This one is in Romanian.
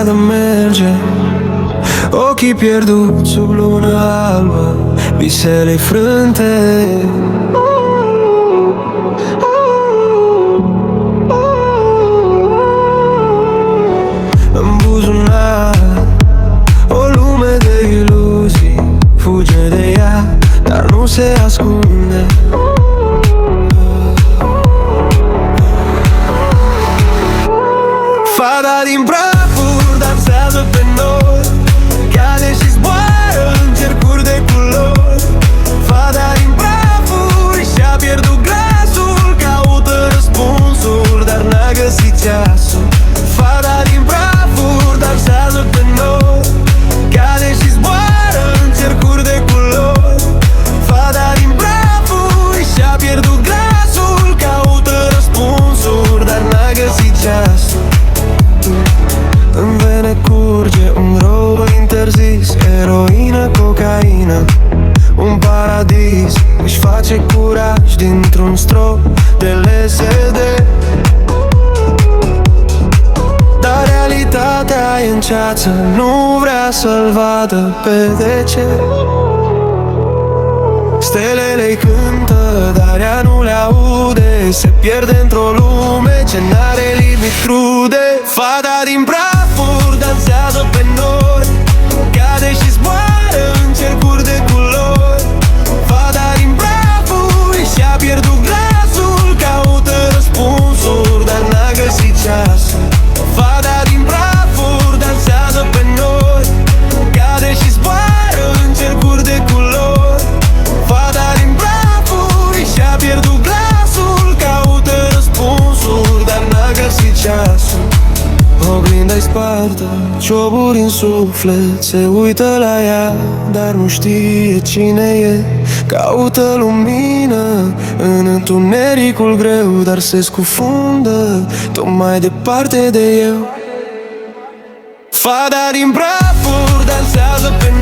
stradă merge, ochii pierduți sub lună albă, visele frânte. În buzunar o lume de iluzii, fuge de ea, dar nu se ascunde. Fata din prafuri dansează pe noi, cade și zboară în cercuri de culori. Fata din prafuri și-a pierdut glasul, caută răspunsul, dar n-a găsit ceasul. Fata din prafuri dansează pe noi, cade și zboară în cercuri de culori. Fata din prafuri și-a pierdut glasul, caută răspunsul, dar n-a găsit ceasul. În vene curge un rou interzis, eroină, cocaină, un paradis. Își face curaj dintr-un strop de LSD, dar realitatea e în ceață, nu vrea să-l vadă pe DC. Stelele cântă, dar ea nu le aude, se pierde într-o lume ce n-are limit crude. Fata din prafuri dansează pe noi, cade și zboară în cercuri de culori. Fata din prafuri și-a pierdut glasul, caută răspunsul, dar n-a găsit ceasul. Fata din prafuri dansează pe noi, cade și zboară în cercuri de culori. Fata din prafuri și-a pierdut glasul, caută răspunsul, dar n-a găsit ceasul. Oglinda-i spartă, cioburi în suflet, se uită la ea, dar nu știe cine e. Caută lumină în întunericul greu, dar se scufundă tot mai departe de eu. Fata din prafuri dansează pe